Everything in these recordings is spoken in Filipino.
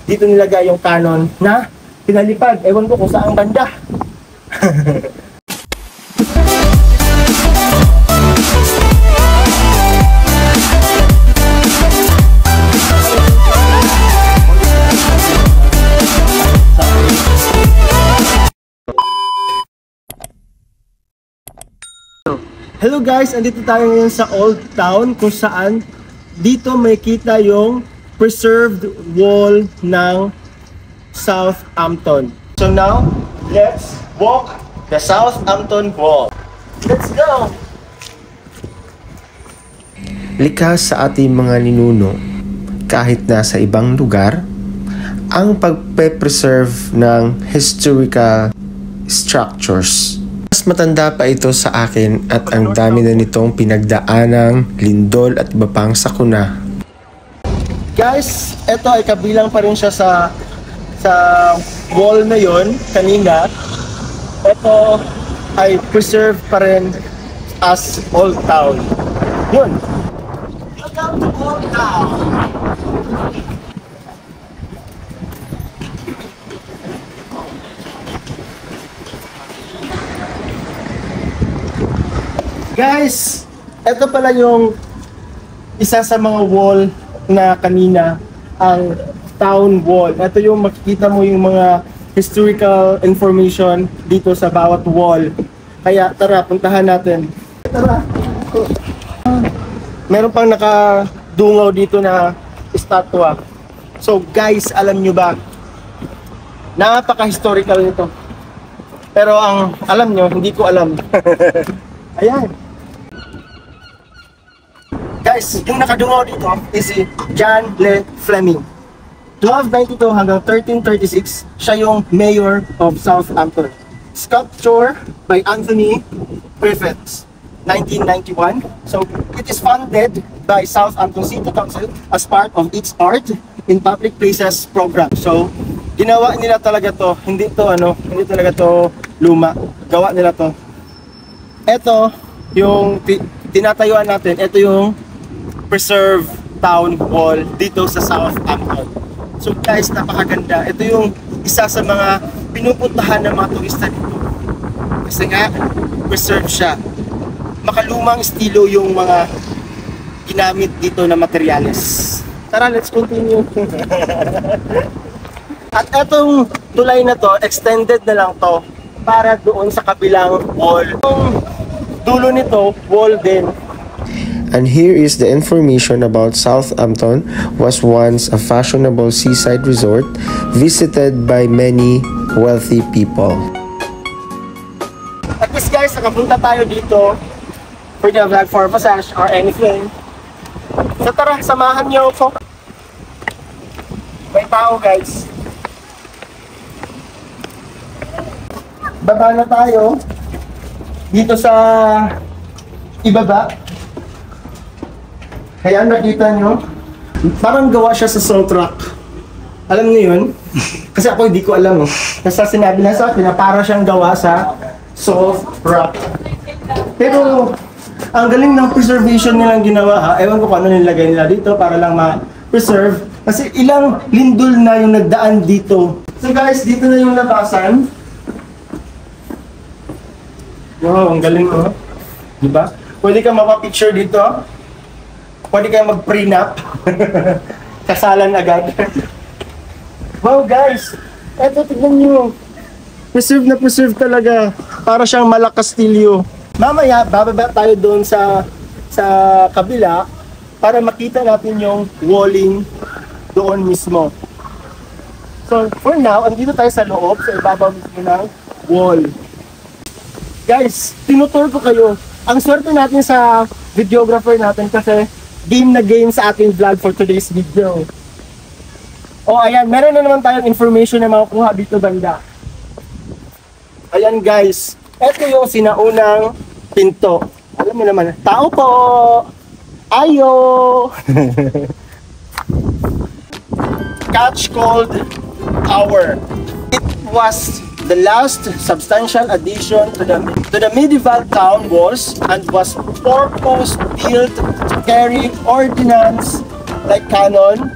dito nilagay yung cannon na pinalipad. Ewan ko kung saan banda. Hello guys, andito tayo ngayon sa Old Town kung saan dito may kita yung preserved wall ng Southampton. So now, let's walk the Southampton wall. Let's go! Likas sa ating mga ninuno, kahit nasa ibang lugar, ang pagpe-preserve ng historical structures. Mas matanda pa ito sa akin at ang dami na nitong pinagdaanang lindol at iba pang sakuna. Guys, ito ay kabilang pa rin siya sa wall na yon kanina. Ito ay preserved pa rin as Old Town. Yun. Welcome to Old Town. Guys, ito pala yung isa sa mga wall na kanina, ang town wall. Ito yung makikita mo yung mga historical information dito sa bawat wall. Kaya tara, puntahan natin. Tara. Meron pang nakadungaw dito na estatwa. So guys, alam nyo ba, napaka-historical nito. Pero ang alam nyo, hindi ko alam. Ayan. Guys, yung nakadungaw dito is si John Le Fleming. 1292 hanggang 1336, siya yung mayor of Southampton. Sculpture by Anthony Griffiths, 1991. So, it is funded by Southampton City Council as part of its Art in Public Places program. So, ginawa nila talaga to, hindi talaga to luma. Gawa nila to. Ito yung tinatayuan natin, ito yung preserved town wall dito sa Southampton. So guys, napakaganda. Ito yung isa sa mga pinupuntahan ng mga turista dito. Kasi nga, preserved siya. Makalumang estilo yung mga ginamit dito na materyales. Tara, let's continue. At etong tulay na to, extended na lang to para doon sa kabilang wall. Yung dulo nito, wall din. And here is the information about Southampton. Was once a fashionable seaside resort visited by many wealthy people. At least guys, nakapunta tayo dito for the vlog for massage or anything. So tara, samahan niyo ako. May tao guys. Baba na tayo dito sa ibaba. Kaya nakita nyo, parang gawa siya sa salt rock. Alam niyo yun? Kasi ako hindi ko alam. Kasi sinabi na sa akin na parang siyang gawa sa salt rock. Pero ang galing ng preservation nilang ginawa ha. Ewan ko kung ano nilagay nila dito para lang ma-preserve. Kasi ilang lindol na yung nagdaan dito. So guys, dito na yung labasan. Wow, ang galing oh. Diba? Pwede ka mapapicture dito. Pwede kayo mag-prenup. Kasalan agad. Wow guys, eto tignan nyo. Preserve na preserve talaga. Para siyang Malacastillo. Mamaya, bababa tayo doon sa kabila para makita natin yung walling doon mismo. So for now, andito tayo sa loob, sa ibabaw mismo ng wall. Guys, tinutur ko kayo. Ang swerte natin sa videographer natin kasi game na game sa ating vlog for today's video. O ayan, meron na naman tayong information na makukuha dito banda. Ayan guys, eto yung sinaunang pinto. Alam mo naman, tao po! Ayo! Catch called Tower. It was the last substantial addition to the medieval town walls and was purpose built to carry ordnance like cannon,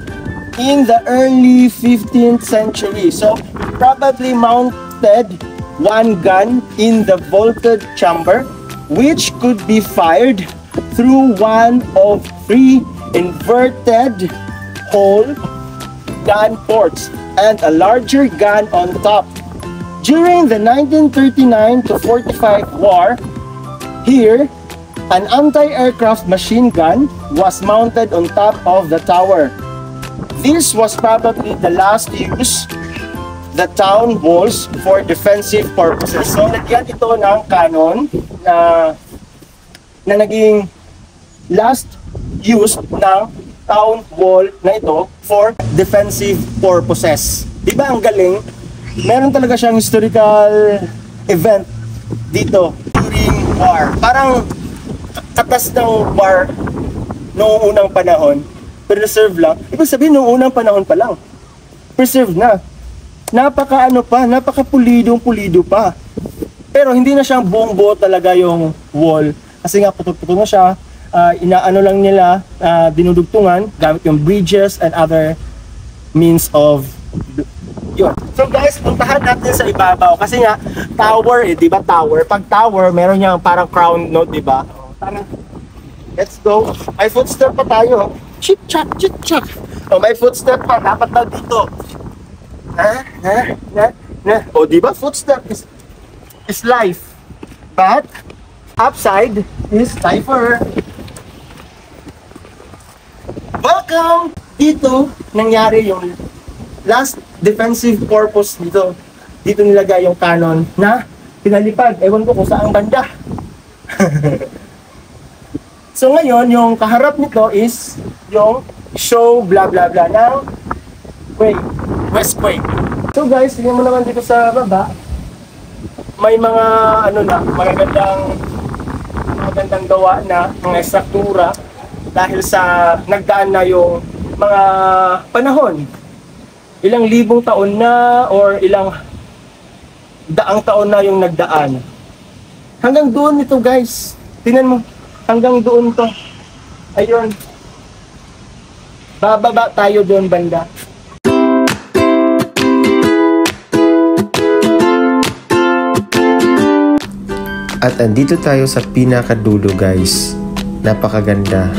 in the early 15th century. So, probably mounted one gun in the vaulted chamber, which could be fired through one of 3 inverted hole gun ports and a larger gun on top. During the 1939 to 45 war, here, an anti-aircraft machine gun was mounted on top of the tower. This was probably the last use the town walls for defensive purposes. So, nagyan ito ng cannon na naging last use ng town wall na ito for defensive purposes. Di ba ang galing? Meron talaga siyang historical event dito during war. Parang katas ng war noong unang panahon, preserve lang. Ibig sabihin, noong unang panahon pa lang, preserve na. Napaka-pulidong pa. Pero hindi na siyang buong buo talaga yung wall. Kasi nga puto-puto na siya. Inaano lang nila, dinudugtungan gamit yung bridges and other means of yun. So guys, puntahan natin sa ibabaw. Kasi nga, tower di ba tower? Pag tower, meron niyang parang crown note, di ba? Tara, let's go. May footstep pa tayo. Chit-chak. Oh, may footstep pa. Dapat daw dito. O, di ba? Footstep is life. But, upside is lifer. Welcome! Dito, nangyari yung last defensive purpose dito. Dito nilagay yung cannon na pinalipad. Ewan ko kung saan banda. So ngayon, yung kaharap nito is yung show blah blah blah ng Westquake. So guys, tingnan mo naman dito sa baba. May mga magandang gawa na mga estruktura dahil sa nagdaan na yung mga panahon. Ilang libong taon na or ilang daang taon na yung nagdaan. Hanggang doon ito guys. Tingnan mo, hanggang doon to. Ayun. Bababa tayo doon banda. At andito tayo sa pinakadulo guys. Napakaganda.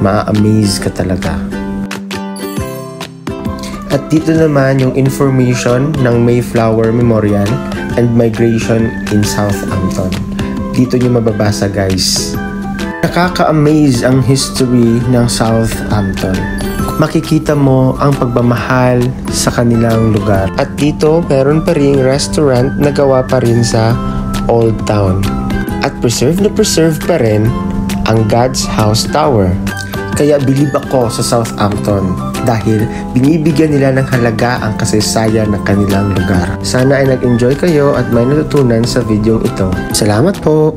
Ma-amaze ka talaga. At dito naman yung information ng Mayflower Memorial and Migration in Southampton. Dito nyo mababasa guys. Nakaka-amaze ang history ng Southampton. Makikita mo ang pagmamahal sa kanilang lugar. At dito meron pa ring restaurant na gawa pa rin sa Old Town. At preserve na preserve pa rin ang God's House Tower. Kaya bilib ako sa Southampton dahil binibigyan nila ng halaga ang kasaysayan ng kanilang lugar. Sana ay nag-enjoy kayo at may natutunan sa video ito. Salamat po!